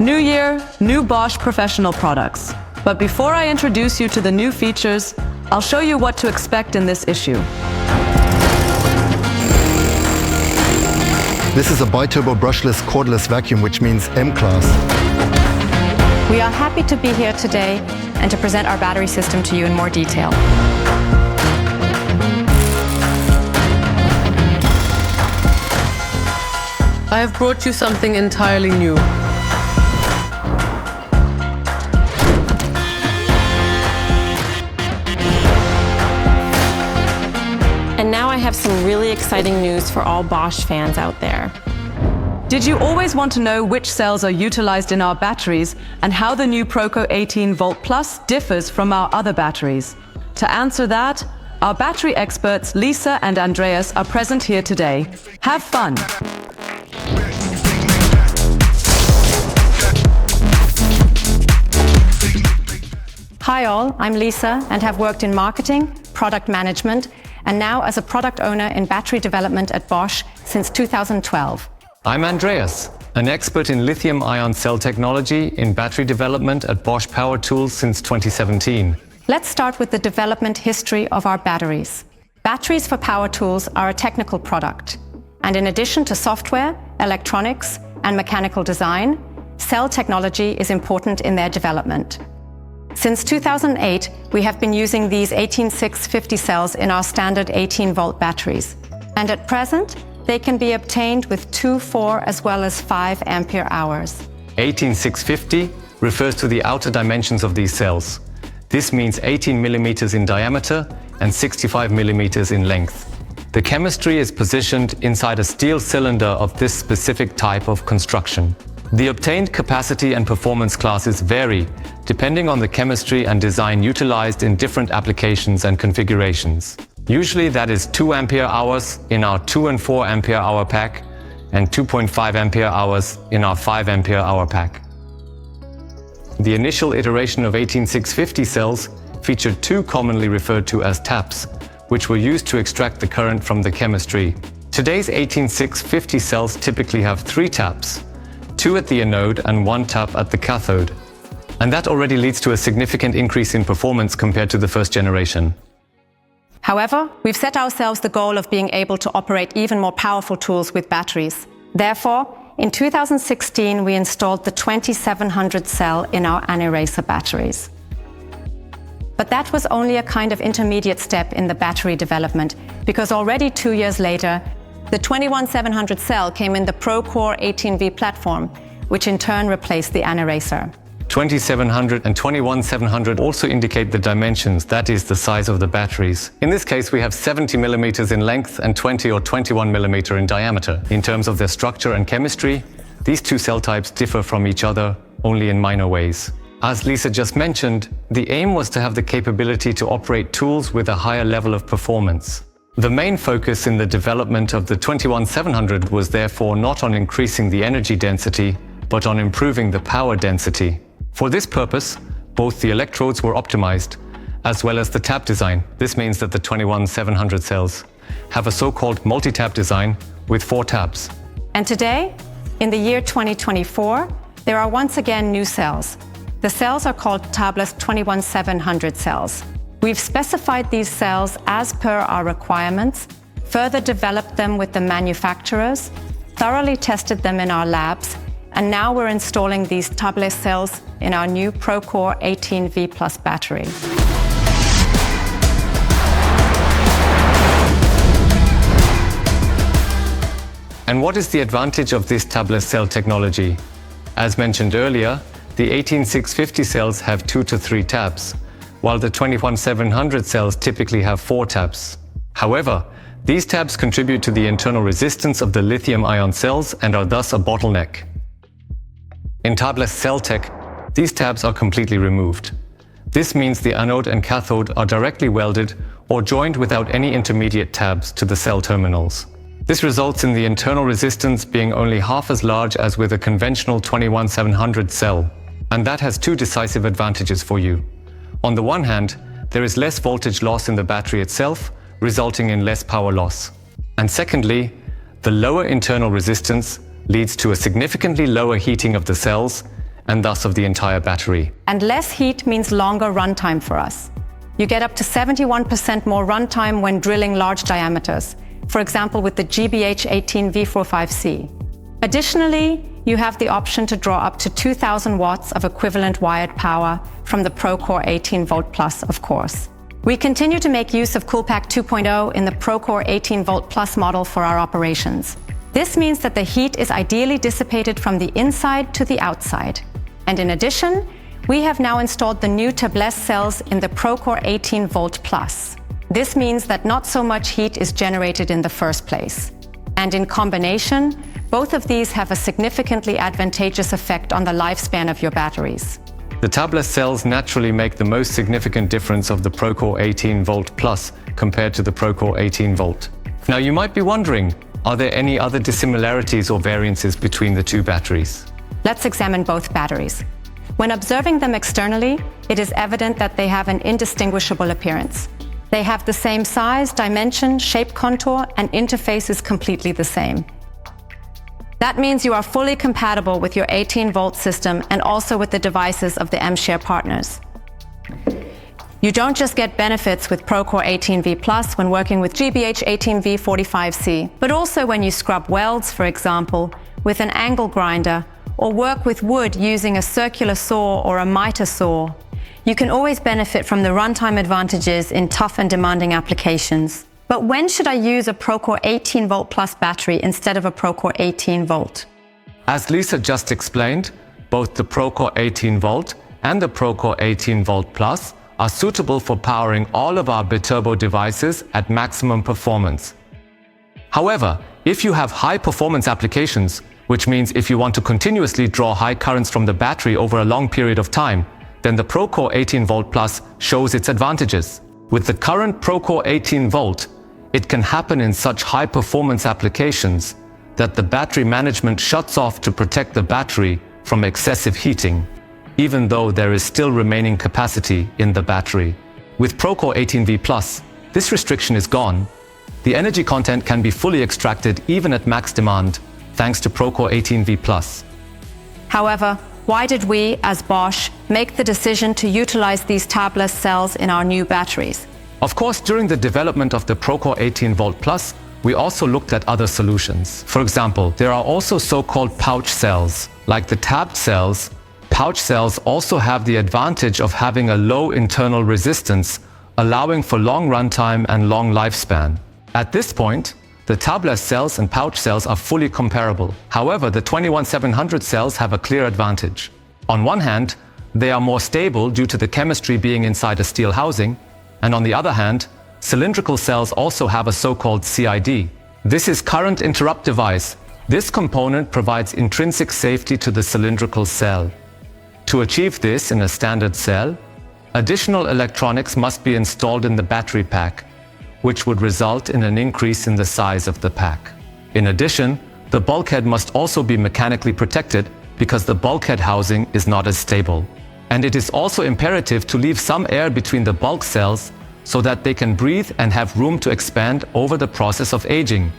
New year, new Bosch professional products. But before I introduce you to the new features, I'll show you what to expect in this issue. This is a BITURBO brushless cordless vacuum, which means M-class. We are happy to be here today and to present our battery system to you in more detail. I have brought you something entirely new. And now I have some really exciting news for all Bosch fans out there. Did you always want to know which cells are utilized in our batteries and how the new PRO 18 Volt Plus differs from our other batteries? To answer that, our battery experts Lisa and Andreas are present here today. Have fun! Hi all, I'm Lisa and have worked in marketing, product management, and now as a product owner in battery development at Bosch since 2012. I'm Andreas, an expert in lithium-ion cell technology in battery development at Bosch Power Tools since 2017. Let's start with the development history of our batteries. Batteries for power tools are a technical product, and in addition to software, electronics, and mechanical design, cell technology is important in their development. Since 2008, we have been using these 18650 cells in our standard 18-volt batteries. And at present, they can be obtained with 2, 4, as well as 5 ampere hours. 18650 refers to the outer dimensions of these cells. This means 18 millimeters in diameter and 65 millimeters in length. The chemistry is positioned inside a steel cylinder of this specific type of construction. The obtained capacity and performance classes vary depending on the chemistry and design utilized in different applications and configurations. Usually that is 2 ampere hours in our 2 and 4 ampere hour pack and 2.5 ampere hours in our 5 ampere hour pack. The initial iteration of 18650 cells featured 2 commonly referred to as taps, which were used to extract the current from the chemistry. Today's 18650 cells typically have 3 taps, 2 at the anode and 1 tap at the cathode. And that already leads to a significant increase in performance compared to the first generation. However, we've set ourselves the goal of being able to operate even more powerful tools with batteries. Therefore, in 2016, we installed the 2700 cell in our Aneracer batteries. But that was only a kind of intermediate step in the battery development, because already 2 years later, the 21700 cell came in the ProCore 18V platform, which in turn replaced the Aneracer. 2700 and 21700 also indicate the dimensions, that is, the size of the batteries. In this case, we have 70 millimeters in length and 20 or 21 millimeter in diameter. In terms of their structure and chemistry, these 2 cell types differ from each other only in minor ways. As Lisa just mentioned, the aim was to have the capability to operate tools with a higher level of performance. The main focus in the development of the 21700 was therefore not on increasing the energy density, but on improving the power density. For this purpose, both the electrodes were optimized, as well as the tap design. This means that the 21700 cells have a so-called multi-tap design with 4 taps. And today, in the year 2024, there are once again new cells. The cells are called tabless 21700 cells. We've specified these cells as per our requirements, further developed them with the manufacturers, thoroughly tested them in our labs, and now we're installing these tabless cells in our new ProCore 18V Plus battery. And what is the advantage of this tabless cell technology? As mentioned earlier, the 18650 cells have 2 to 3 taps, while the 21700 cells typically have 4 taps. However, these taps contribute to the internal resistance of the lithium-ion cells and are thus a bottleneck. In tabless cell tech, these tabs are completely removed. This means the anode and cathode are directly welded or joined without any intermediate tabs to the cell terminals. This results in the internal resistance being only half as large as with a conventional 21700 cell. And that has 2 decisive advantages for you. On the one hand, there is less voltage loss in the battery itself, resulting in less power loss. And secondly, the lower internal resistance leads to a significantly lower heating of the cells and thus of the entire battery. And less heat means longer runtime for us. You get up to 71% more runtime when drilling large diameters, for example with the GBH18V45C. Additionally, you have the option to draw up to 2000 watts of equivalent wired power from the ProCore 18V Plus, of course. We continue to make use of CoolPack 2.0 in the ProCore 18V Plus model for our operations. This means that the heat is ideally dissipated from the inside to the outside. And in addition, we have now installed the new tubeless cells in the ProCore 18V Plus. This means that not so much heat is generated in the first place. And in combination, both of these have a significantly advantageous effect on the lifespan of your batteries. The tabless cells naturally make the most significant difference of the ProCore 18V Plus compared to the ProCore 18V. Now you might be wondering, are there any other dissimilarities or variances between the two batteries? Let's examine both batteries. When observing them externally, it is evident that they have an indistinguishable appearance. They have the same size, dimension, shape contour, and interface is completely the same. That means you are fully compatible with your 18V system and also with the devices of the AMPShare partners. You don't just get benefits with ProCore 18V Plus when working with GBH18V45C, but also when you scrub welds, for example, with an angle grinder, or work with wood using a circular saw or a miter saw. You can always benefit from the runtime advantages in tough and demanding applications. But when should I use a ProCore 18V Plus battery instead of a ProCore 18V? As Lisa just explained, both the ProCore 18V and the ProCore 18V Plus are suitable for powering all of our BITURBO devices at maximum performance. However, if you have high performance applications, which means if you want to continuously draw high currents from the battery over a long period of time, then the ProCore 18V Plus shows its advantages. With the current ProCore 18V, it can happen in such high performance applications that the battery management shuts off to protect the battery from excessive heating, even though there is still remaining capacity in the battery. With ProCore 18V Plus, this restriction is gone. The energy content can be fully extracted even at max demand, thanks to ProCore 18V Plus. However, why did we, as Bosch, make the decision to utilize these tabless cells in our new batteries? Of course, during the development of the ProCore 18V Plus, we also looked at other solutions. For example, there are also so-called pouch cells. Like the tabbed cells, pouch cells also have the advantage of having a low internal resistance, allowing for long runtime and long lifespan. At this point, the tabless cells and pouch cells are fully comparable. However, the 21700 cells have a clear advantage. On one hand, they are more stable due to the chemistry being inside a steel housing, and on the other hand, cylindrical cells also have a so-called CID. This is current interrupt device. This component provides intrinsic safety to the cylindrical cell. To achieve this in a standard cell, additional electronics must be installed in the battery pack, which would result in an increase in the size of the pack. In addition, the bulkhead must also be mechanically protected because the bulkhead housing is not as stable. And it is also imperative to leave some air between the bulk cells so that they can breathe and have room to expand over the process of aging.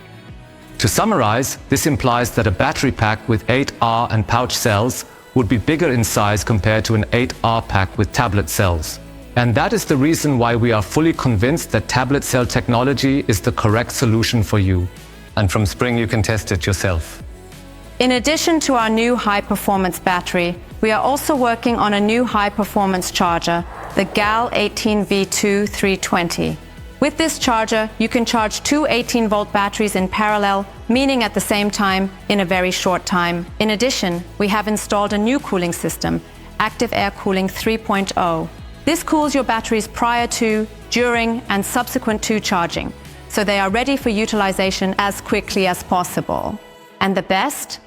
To summarize, this implies that a battery pack with 8R and pouch cells would be bigger in size compared to an 8R pack with tablet cells. And that is the reason why we are fully convinced that tablet cell technology is the correct solution for you. And from spring you can test it yourself. In addition to our new high-performance battery, we are also working on a new high-performance charger, the GAL18V2 320. With this charger, you can charge two 18V batteries in parallel, meaning at the same time, in a very short time. In addition, we have installed a new cooling system, Active Air Cooling 3.0. This cools your batteries prior to, during, and subsequent to charging, so they are ready for utilization as quickly as possible. And the best?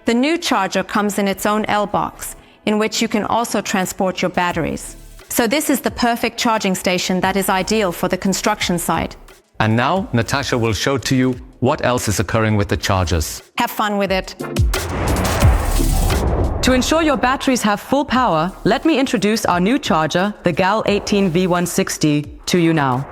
The new charger comes in its own L-BOXX, in which you can also transport your batteries. So this is the perfect charging station that is ideal for the construction site. And now, Natascha will show to you what else is occurring with the chargers. Have fun with it. To ensure your batteries have full power, let me introduce our new charger, the GAL18V160, to you now.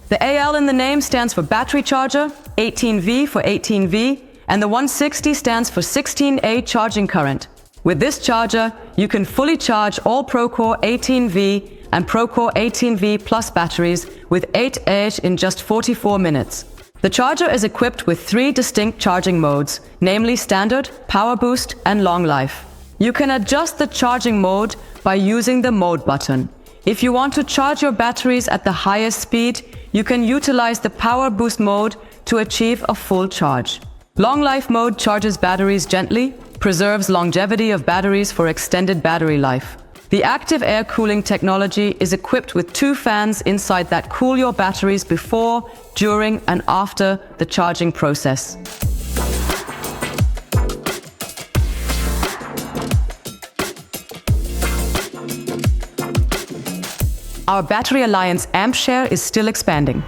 The AL in the name stands for battery charger, 18V for 18V, and the 160 stands for 16A charging current. With this charger, you can fully charge all ProCore 18V and ProCore 18V Plus batteries with 8 Edge in just 44 minutes. The charger is equipped with 3 distinct charging modes, namely Standard, Power Boost, and Long Life. You can adjust the charging mode by using the Mode button. If you want to charge your batteries at the highest speed, you can utilize the Power Boost mode to achieve a full charge. Long Life mode charges batteries gently, preserves longevity of batteries for extended battery life. The active air cooling technology is equipped with 2 fans inside that cool your batteries before, during, and after the charging process. Our battery alliance AMPShare is still expanding.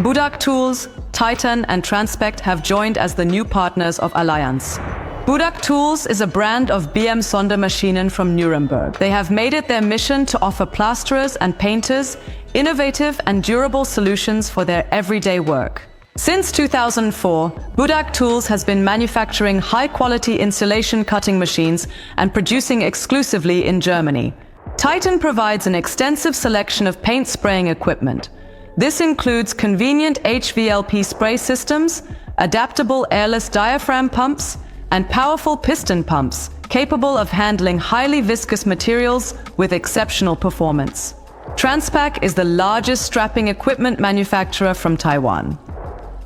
Budak Tools, Titan, and Transpect have joined as the new partners of Alliance. Budak Tools is a brand of BM Sondermaschinen from Nuremberg. They have made it their mission to offer plasterers and painters innovative and durable solutions for their everyday work. Since 2004, Budak Tools has been manufacturing high-quality insulation cutting machines and producing exclusively in Germany. Titan provides an extensive selection of paint spraying equipment. This includes convenient HVLP spray systems, adaptable airless diaphragm pumps, and powerful piston pumps capable of handling highly viscous materials with exceptional performance. Transpac is the largest strapping equipment manufacturer from Taiwan.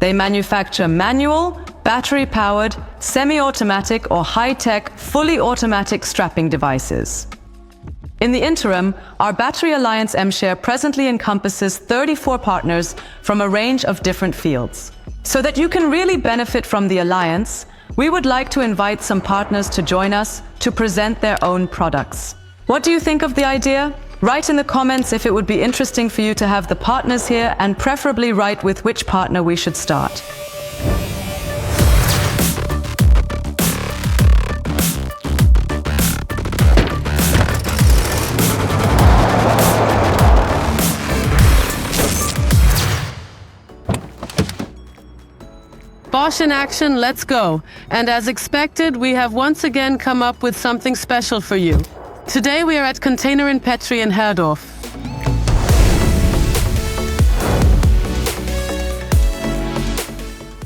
They manufacture manual, battery-powered, semi-automatic or high-tech, fully automatic strapping devices. In the interim, our Battery Alliance AMPShare presently encompasses 34 partners from a range of different fields. So that you can really benefit from the alliance, we would like to invite some partners to join us to present their own products. What do you think of the idea? Write in the comments if it would be interesting for you to have the partners here, and preferably write with which partner we should start. Bosch in action, let's go. And as expected, we have once again come up with something special for you. Today we are at Container Rent Petri in Herdorf.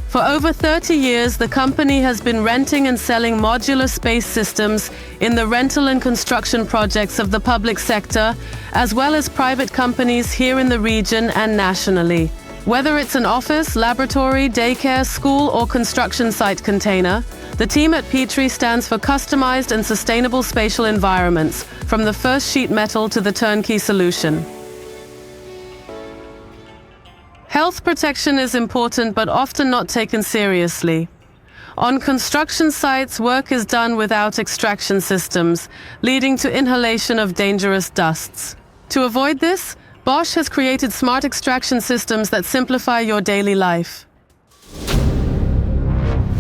For over 30 years, the company has been renting and selling modular space systems in the rental and construction projects of the public sector, as well as private companies here in the region and nationally. Whether it's an office, laboratory, daycare, school, or construction site container, the team at Petri stands for customized and sustainable spatial environments, from the first sheet metal to the turnkey solution. Health protection is important but often not taken seriously. On construction sites, work is done without extraction systems, leading to inhalation of dangerous dusts. To avoid this, Bosch has created smart extraction systems that simplify your daily life.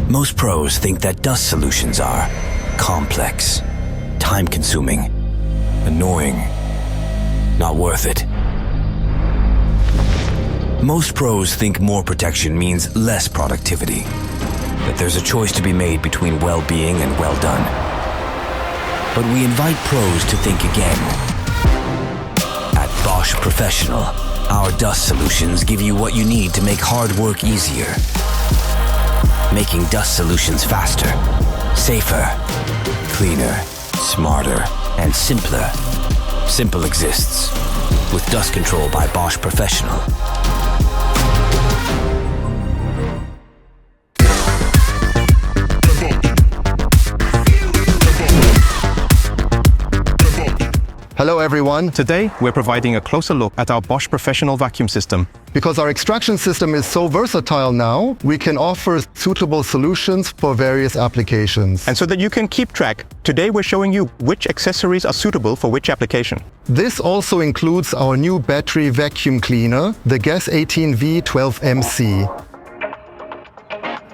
Most pros think that dust solutions are complex, time-consuming, annoying, not worth it. Most pros think more protection means less productivity, that there's a choice to be made between well-being and well done. But we invite pros to think again. At Bosch Professional, our dust solutions give you what you need to make hard work easier. Making dust solutions faster, safer, cleaner, smarter, and simpler. Simple exists with dust control by Bosch Professional. Hello everyone. Today, we're providing a closer look at our Bosch Professional vacuum system. Because our extraction system is so versatile now, we can offer suitable solutions for various applications. And so that you can keep track, today we're showing you which accessories are suitable for which application. This also includes our new battery vacuum cleaner, the GAS 18V12MC.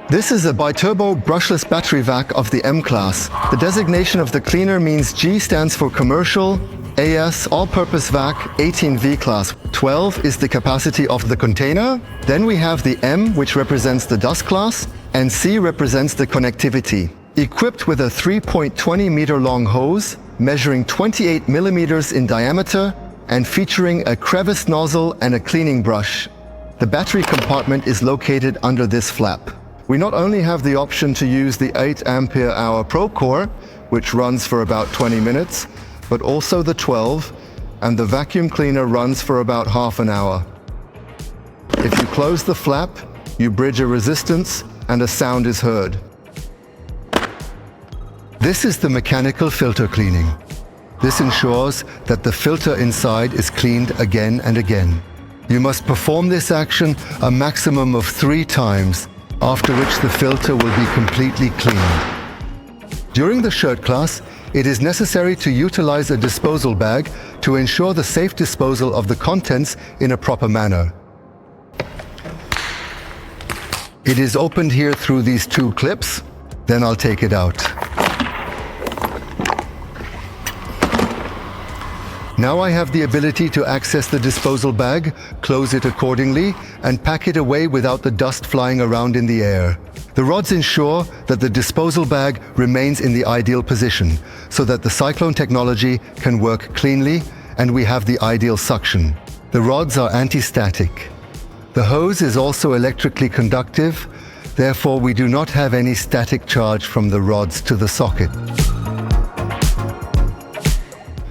This is a BITURBO brushless battery vac of the M class. The designation of the cleaner means G stands for commercial, AS all-purpose vac 18V class. 12 is the capacity of the container. Then we have the M, which represents the dust class, and C represents the connectivity. Equipped with a 3.20 meter long hose, measuring 28 millimeters in diameter and featuring a crevice nozzle and a cleaning brush, the battery compartment is located under this flap. We not only have the option to use the 8 ampere hour Pro Core, which runs for about 20 minutes, but also the 12, and the vacuum cleaner runs for about half an hour. If you close the flap, you bridge a resistance and a sound is heard. This is the mechanical filter cleaning. This ensures that the filter inside is cleaned again and again. You must perform this action a maximum of 3 times, after which the filter will be completely cleaned. During the shirt class, it is necessary to utilize a disposal bag to ensure the safe disposal of the contents in a proper manner. It is opened here through these 2 clips, then I'll take it out. Now I have the ability to access the disposal bag, close it accordingly, and pack it away without the dust flying around in the air. The rods ensure that the disposal bag remains in the ideal position, so that the cyclone technology can work cleanly and we have the ideal suction. The rods are anti-static. The hose is also electrically conductive, therefore we do not have any static charge from the rods to the socket.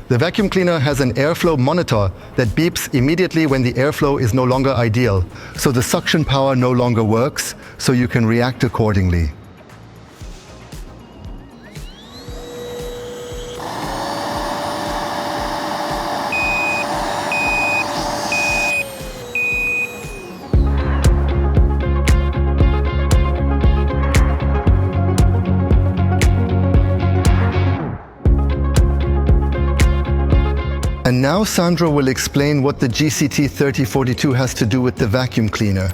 The vacuum cleaner has an airflow monitor that beeps immediately when the airflow is no longer ideal, so the suction power no longer works, so you can react accordingly. And now Sandro will explain what the GCT3042 has to do with the vacuum cleaner.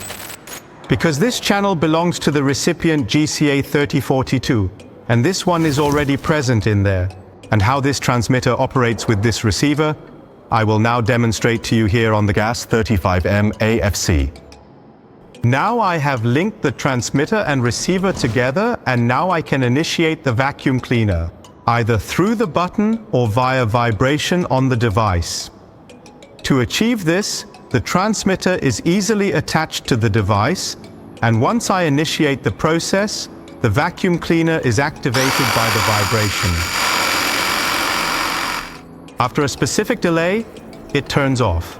Because this channel belongs to the recipient GCA3042, and this one is already present in there. And how this transmitter operates with this receiver, I will now demonstrate to you here on the GAS35M AFC. Now I have linked the transmitter and receiver together, and now I can initiate the vacuum cleaner, either through the button or via vibration on the device. To achieve this, the transmitter is easily attached to the device, and once I initiate the process, the vacuum cleaner is activated by the vibration. After a specific delay, it turns off.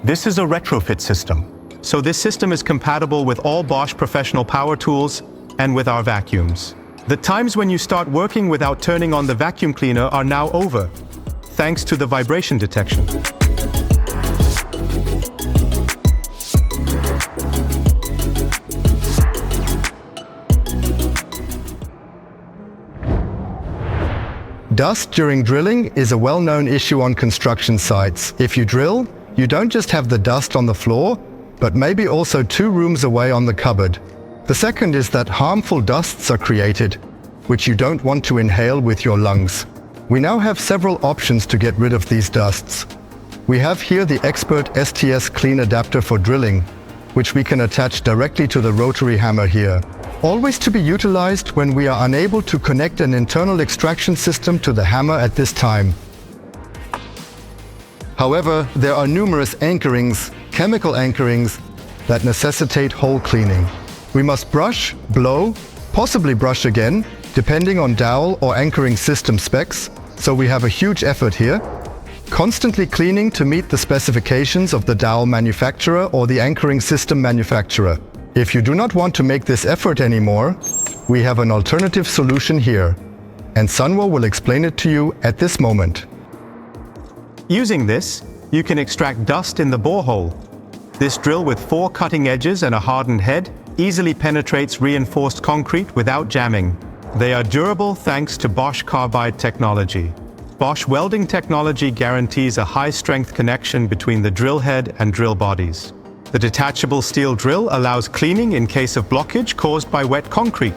This is a retrofit system, so this system is compatible with all Bosch professional power tools and with our vacuums. The times when you start working without turning on the vacuum cleaner are now over, thanks to the vibration detection. Dust during drilling is a well-known issue on construction sites. If you drill, you don't just have the dust on the floor, but maybe also 2 rooms away on the cupboard. The second is that harmful dusts are created, which you don't want to inhale with your lungs. We now have several options to get rid of these dusts. We have here the Expert STS Clean Adapter for drilling, which we can attach directly to the rotary hammer here. Always to be utilized when we are unable to connect an internal extraction system to the hammer at this time. However, there are numerous anchorings, chemical anchorings, that necessitate hole cleaning. We must brush, blow, possibly brush again, depending on dowel or anchoring system specs, so we have a huge effort here. Constantly cleaning to meet the specifications of the dowel manufacturer or the anchoring system manufacturer. If you do not want to make this effort anymore, we have an alternative solution here, and Sandro will explain it to you at this moment. Using this, you can extract dust in the borehole. This drill with 4 cutting edges and a hardened head easily penetrates reinforced concrete without jamming. They are durable thanks to Bosch carbide technology. Bosch welding technology guarantees a high-strength connection between the drill head and drill bodies. The detachable steel drill allows cleaning in case of blockage caused by wet concrete.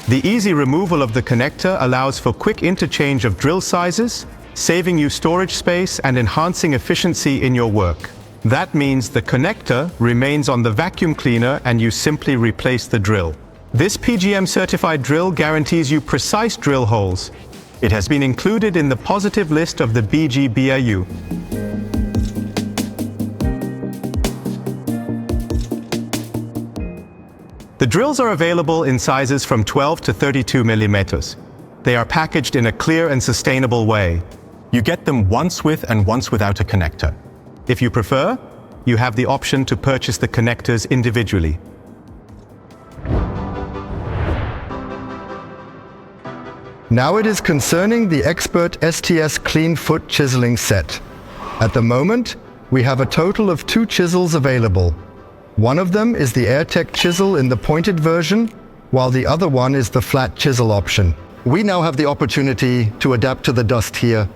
The easy removal of the connector allows for quick interchange of drill sizes, saving you storage space and enhancing efficiency in your work. That means the connector remains on the vacuum cleaner and you simply replace the drill. This PGM certified drill guarantees you precise drill holes. It has been included in the positive list of the BG-BIU. The drills are available in sizes from 12 to 32 millimeters. They are packaged in a clear and sustainable way. You get them once with and once without a connector. If you prefer, you have the option to purchase the connectors individually. Now it is concerning the Expert STS Clean Foot Chiseling set. At the moment, we have a total of 2 chisels available. One of them is the AirTech chisel in the pointed version, while the other one is the flat chisel option. We now have the opportunity to adapt to the dust here.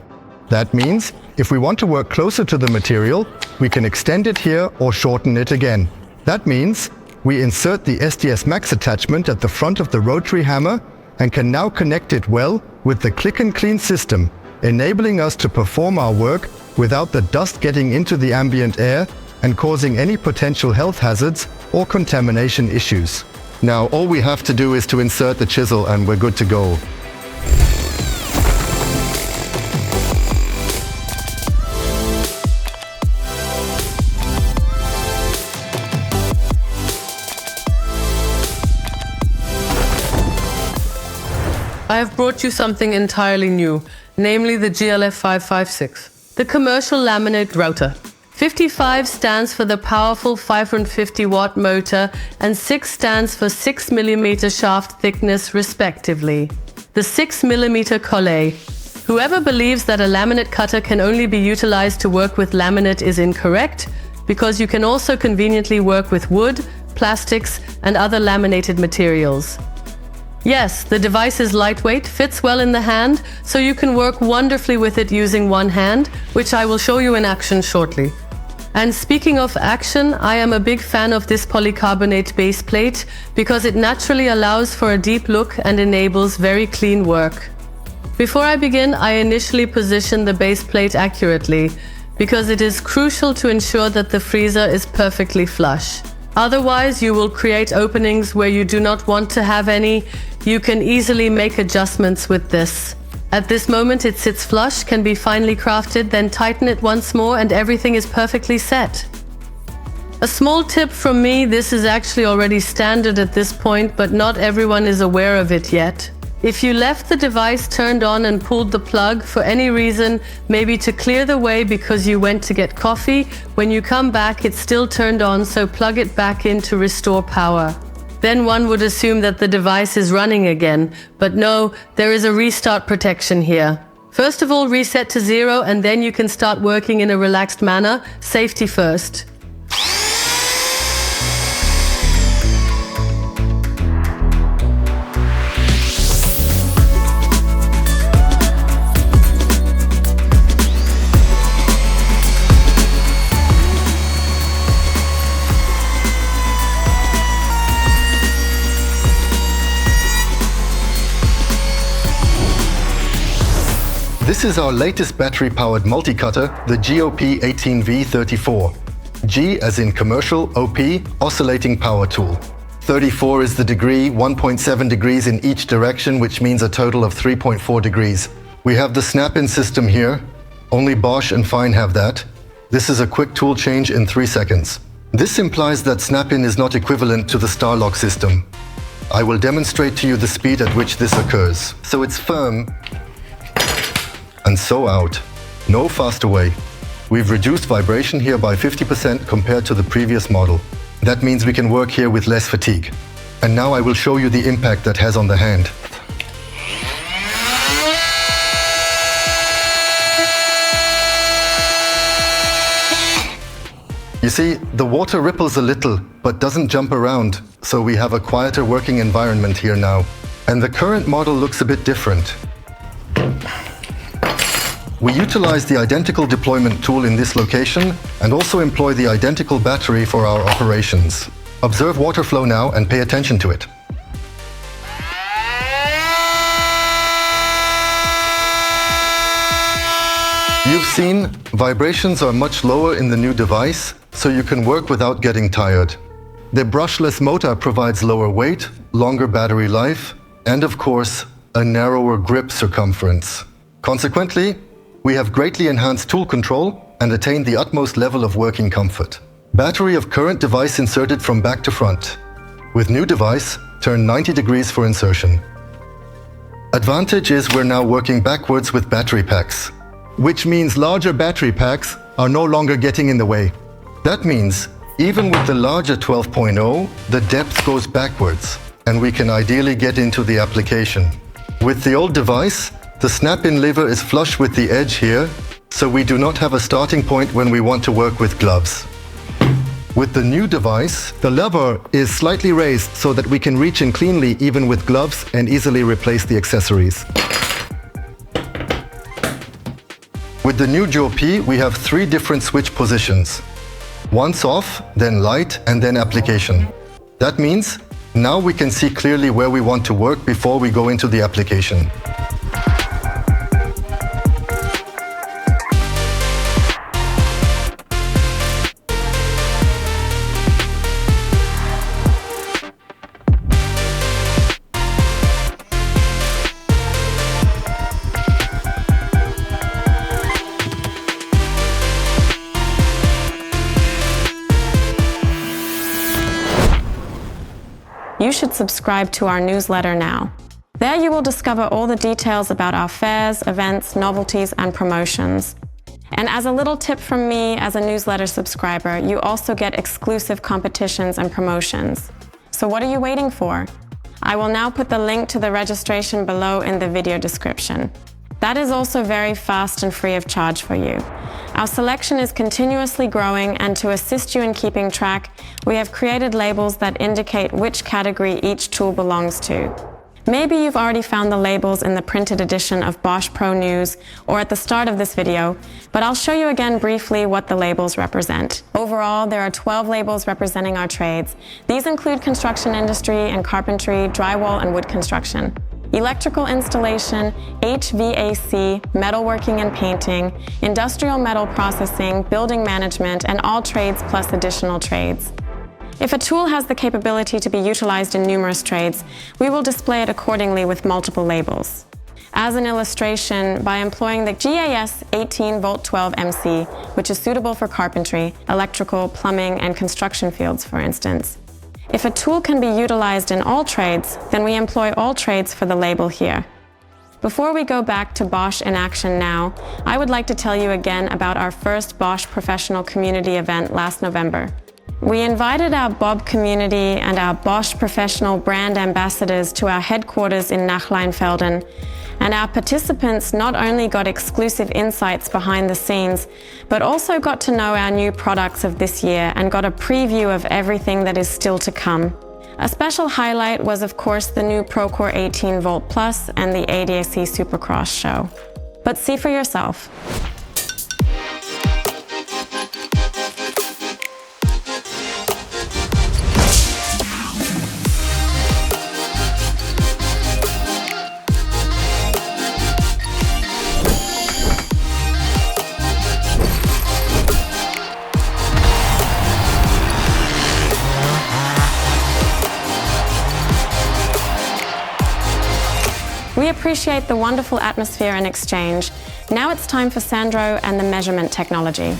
That means, if we want to work closer to the material, we can extend it here or shorten it again. That means, we insert the SDS Max attachment at the front of the rotary hammer and can now connect it well with the click and clean system, enabling us to perform our work without the dust getting into the ambient air and causing any potential health hazards or contamination issues. Now all we have to do is to insert the chisel and we're good to go. I have brought you something entirely new, namely the GLF556, the commercial laminate router. 55 stands for the powerful 550 watt motor and 6 stands for 6 mm shaft thickness respectively. The 6 mm collet. Whoever believes that a laminate cutter can only be utilized to work with laminate is incorrect, because you can also conveniently work with wood, plastics and other laminated materials. Yes, the device is lightweight, fits well in the hand, so you can work wonderfully with it using one hand, which I will show you in action shortly. And speaking of action, I am a big fan of this polycarbonate base plate because it naturally allows for a deep look and enables very clean work. Before I begin, I initially position the base plate accurately because it is crucial to ensure that the freezer is perfectly flush. Otherwise, you will create openings where you do not want to have any. You can easily make adjustments with this. At this moment it sits flush, can be finely crafted, then tighten it once more and everything is perfectly set. A small tip from me, this is actually already standard at this point, but not everyone is aware of it yet. If you left the device turned on and pulled the plug for any reason, maybe to clear the way because you went to get coffee, when you come back it's still turned on, so plug it back in to restore power. Then one would assume that the device is running again, but no, there is a restart protection here. First of all, reset to 0 and then you can start working in a relaxed manner, safety first. This is our latest battery-powered multicutter, the GOP18V34. G as in commercial, OP, oscillating power tool. 34 is the degree, 1.7 degrees in each direction, which means a total of 3.4 degrees. We have the snap-in system here. Only Bosch and Fine have that. This is a quick tool change in 3 seconds. This implies that snap-in is not equivalent to the Starlock system. I will demonstrate to you the speed at which this occurs. So it's firm, and so out. No faster way. We've reduced vibration here by 50% compared to the previous model. That means we can work here with less fatigue. And now I will show you the impact that has on the hand. You see, the water ripples a little, but doesn't jump around, so we have a quieter working environment here now. And the current model looks a bit different. We utilize the identical deployment tool in this location and also employ the identical battery for our operations. Observe water flow now and pay attention to it. You've seen, vibrations are much lower in the new device, so you can work without getting tired. The brushless motor provides lower weight, longer battery life, and of course, a narrower grip circumference. Consequently, we have greatly enhanced tool control and attained the utmost level of working comfort. Battery of current device inserted from back to front. With new device, turn 90 degrees for insertion. Advantage is we're now working backwards with battery packs, which means larger battery packs are no longer getting in the way. That means even with the larger 12.0, the depth goes backwards, and we can ideally get into the application. With the old device, the snap-in lever is flush with the edge here, so we do not have a starting point when we want to work with gloves. With the new device, the lever is slightly raised so that we can reach in cleanly even with gloves and easily replace the accessories. With the new Duo P, we have 3 different switch positions. Once off, then light, and then application. That means now we can see clearly where we want to work before we go into the application. You should subscribe to our newsletter now. There you will discover all the details about our fairs, events, novelties, and promotions. And as a little tip from me as a newsletter subscriber, you also get exclusive competitions and promotions. So what are you waiting for? I will now put the link to the registration below in the video description. That is also very fast and free of charge for you. Our selection is continuously growing, and to assist you in keeping track, we have created labels that indicate which category each tool belongs to. Maybe you've already found the labels in the printed edition of Bosch PRO News or at the start of this video, but I'll show you again briefly what the labels represent. Overall, there are 12 labels representing our trades. These include construction industry and carpentry, drywall and wood construction, electrical installation, HVAC, metalworking and painting, industrial metal processing, building management, and all trades plus additional trades. If a tool has the capability to be utilized in numerous trades, we will display it accordingly with multiple labels. As an illustration, by employing the GAS 18V 12MC, which is suitable for carpentry, electrical, plumbing, and construction fields, for instance. If a tool can be utilized in all trades, then we employ all trades for the label here. Before we go back to Bosch in action now, I would like to tell you again about our first Bosch professional community event last November. We invited our BOB community and our Bosch professional brand ambassadors to our headquarters in Nachleinfelden, and our participants not only got exclusive insights behind the scenes, but also got to know our new products of this year and got a preview of everything that is still to come. A special highlight was, of course, the new Procore 18V Plus and the ADAC Supercross show. But see for yourself. We appreciate the wonderful atmosphere and exchange. Now it's time for Sandro and the measurement technology.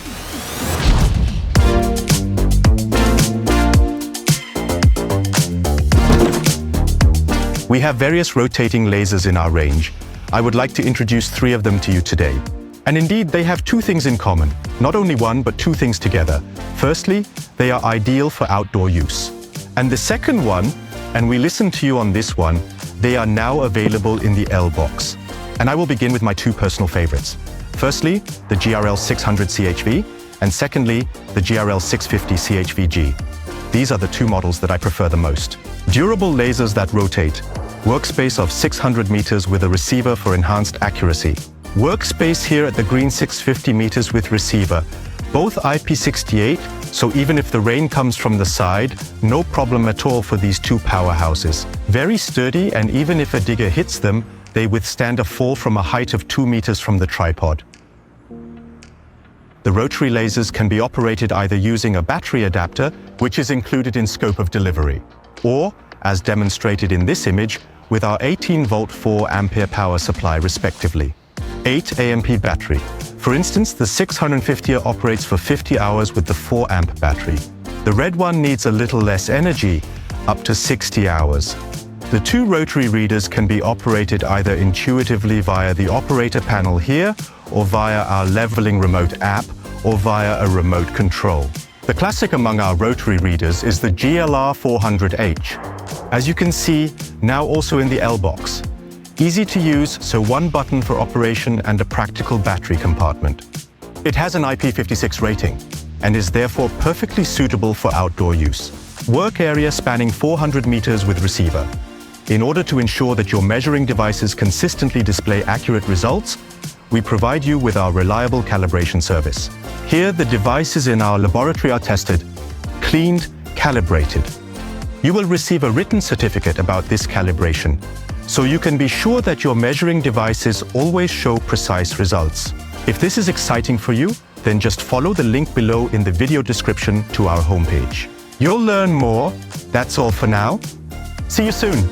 We have various rotating lasers in our range. I would like to introduce 3 of them to you today. And indeed, they have 2 things in common. Not only one, but 2 things together. Firstly, they are ideal for outdoor use. And the second one, and we listened to you on this one, they are now available in the L-BOXX. And I will begin with my 2 personal favorites. Firstly, the GRL 600 CHV, and secondly, the GRL 650 CHVG. These are the 2 models that I prefer the most. Durable lasers that rotate, workspace of 600 meters with a receiver for enhanced accuracy. Workspace here at the green 650 meters with receiver, both IP68, so even if the rain comes from the side, no problem at all for these 2 powerhouses. Very sturdy, and even if a digger hits them, they withstand a fall from a height of 2 meters from the tripod. The rotary lasers can be operated either using a battery adapter, which is included in scope of delivery, or, as demonstrated in this image, with our 18-volt 4-ampere power supply respectively. 8 AMP battery. For instance, the 650er operates for 50 hours with the 4-amp battery. The red one needs a little less energy, up to 60 hours. The two rotary readers can be operated either intuitively via the operator panel here, or via our leveling remote app, or via a remote control. The classic among our rotary readers is the GLR 400H. As you can see, now also in the L-BOXX. Easy to use, so one button for operation and a practical battery compartment. It has an IP56 rating and is therefore perfectly suitable for outdoor use. Work area spanning 400 meters with receiver. In order to ensure that your measuring devices consistently display accurate results, we provide you with our reliable calibration service. Here, the devices in our laboratory are tested, cleaned, calibrated. You will receive a written certificate about this calibration, so you can be sure that your measuring devices always show precise results. If this is exciting for you, then just follow the link below in the video description to our homepage. You'll learn more. That's all for now. See you soon.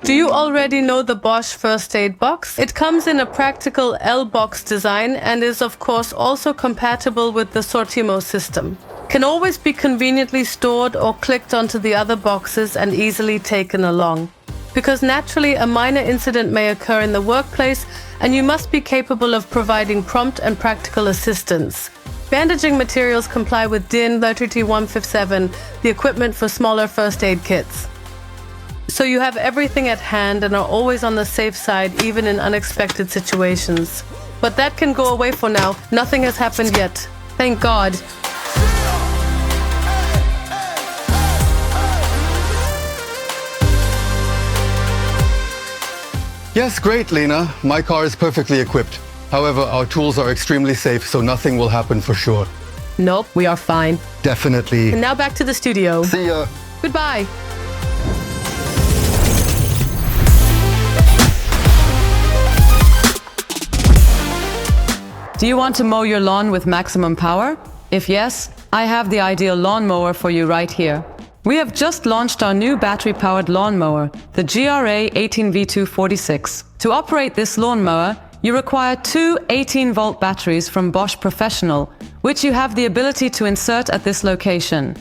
Do you already know the Bosch First Aid Box? It comes in a practical L-BOXX design and is of course also compatible with the Sortimo system. Can always be conveniently stored or clicked onto the other boxes and easily taken along. Because naturally a minor incident may occur in the workplace and you must be capable of providing prompt and practical assistance. Bandaging materials comply with DIN 33157, the equipment for smaller first aid kits. So you have everything at hand and are always on the safe side even in unexpected situations. But that can go away for now. Nothing has happened yet. Thank God. Yes, great, Lena. My car is perfectly equipped. However, our tools are extremely safe, so nothing will happen for sure. Nope, we are fine. Definitely. And now back to the studio. See ya. Goodbye. Do you want to mow your lawn with maximum power? If yes, I have the ideal lawnmower for you right here. We have just launched our new battery-powered lawnmower, the GRA 18V246. To operate this lawnmower, you require two 18-volt batteries from Bosch Professional, which you have the ability to insert at this location.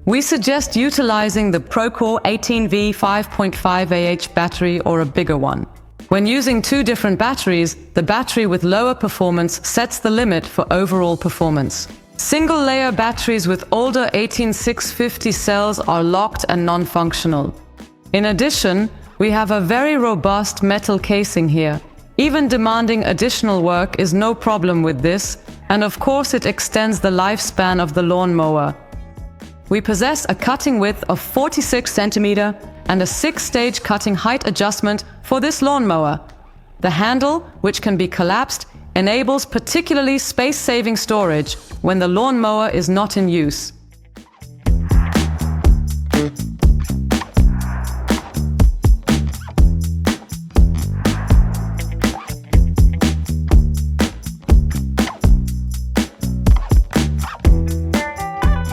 We suggest utilizing the ProCore 18V 5.5Ah battery or a bigger one. When using two different batteries, the battery with lower performance sets the limit for overall performance. Single-layer batteries with older 18650 cells are locked and non-functional. In addition, we have a very robust metal casing here. Even demanding additional work is no problem with this, and of course it extends the lifespan of the lawnmower. We possess a cutting width of 46 centimeters and a 6-stage cutting height adjustment for this lawnmower. The handle, which can be collapsed, enables particularly space-saving storage when the lawnmower is not in use.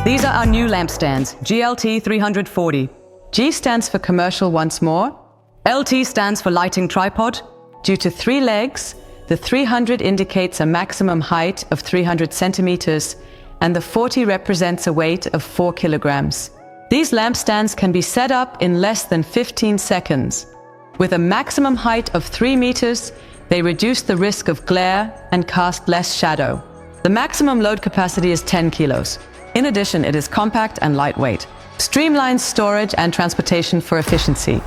These are our new lamp stands, GLT 340. G stands for commercial once more. LT stands for lighting tripod. Due to 3 legs, the 300 indicates a maximum height of 300 centimeters, and the 40 represents a weight of 4 kilograms. These lamp stands can be set up in less than 15 seconds. With a maximum height of 3 meters, they reduce the risk of glare and cast less shadow. The maximum load capacity is 10 kilos. In addition, it is compact and lightweight. Streamlines storage and transportation for efficiency.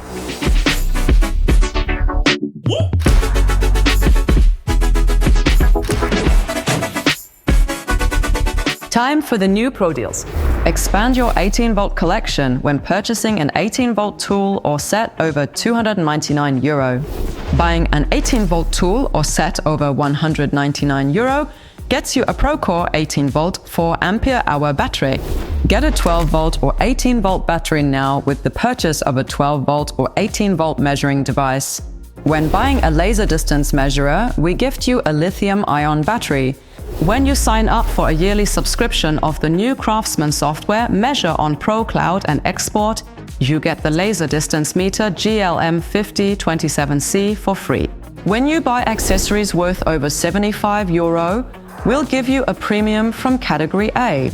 Time for the new Pro deals. Expand your 18-volt collection when purchasing an 18-volt tool or set over €299. Buying an 18-volt tool or set over €199 gets you a ProCore 18-volt 4-ampere-hour battery. Get a 12-volt or 18-volt battery now with the purchase of a 12-volt or 18-volt measuring device. When buying a laser distance measurer, we gift you a lithium-ion battery. When you sign up for a yearly subscription of the new Craftsman software, Measure on Pro Cloud and Export, you get the laser distance meter GLM5027C for free. When you buy accessories worth over €75, we'll give you a premium from category A.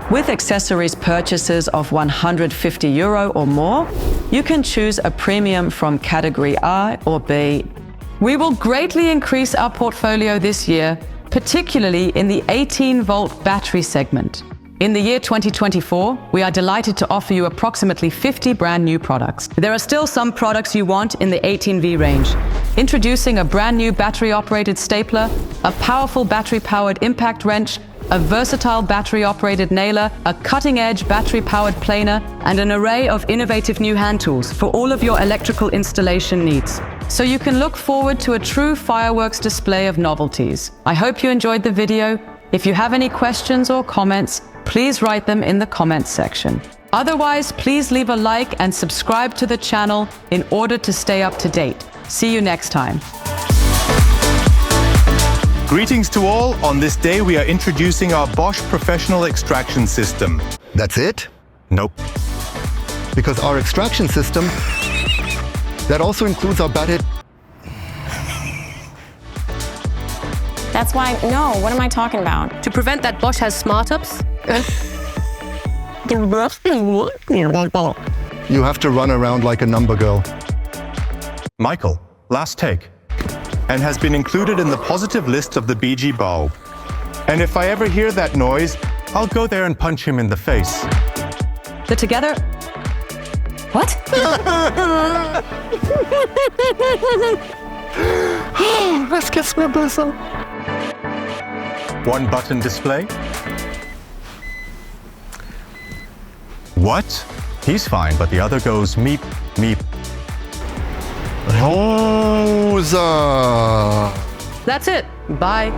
With accessories purchases of €150 or more, you can choose a premium from category A or B. We will greatly increase our portfolio this year, particularly in the 18-volt battery segment. In the year 2024, we are delighted to offer you approximately 50 brand new products. There are still some products you want in the 18V range. Introducing a brand new battery-operated stapler, a powerful battery-powered impact wrench, a versatile battery-operated nailer, a cutting-edge battery-powered planer, and an array of innovative new hand tools for all of your electrical installation needs. So you can look forward to a true fireworks display of novelties. I hope you enjoyed the video. If you have any questions or comments, please write them in the comments section. Otherwise, please leave a like and subscribe to the channel in order to stay up to date. See you next time. Greetings to all. On this day, we are introducing our Bosch Professional Extraction System. That's it? Nope. Because our extraction system, that also includes our battered... That's why, no, what am I talking about? To prevent that, Bosch has smart ups. You have to run around like a number girl. Michael, last take. And has been included in the positive list of the BG bulb. And if I ever hear that noise, I'll go there and punch him in the face. The together... What? Das geht's mir besser. One button display. What? He's fine, but the other goes meep, meep. Rosa. That's it. Bye.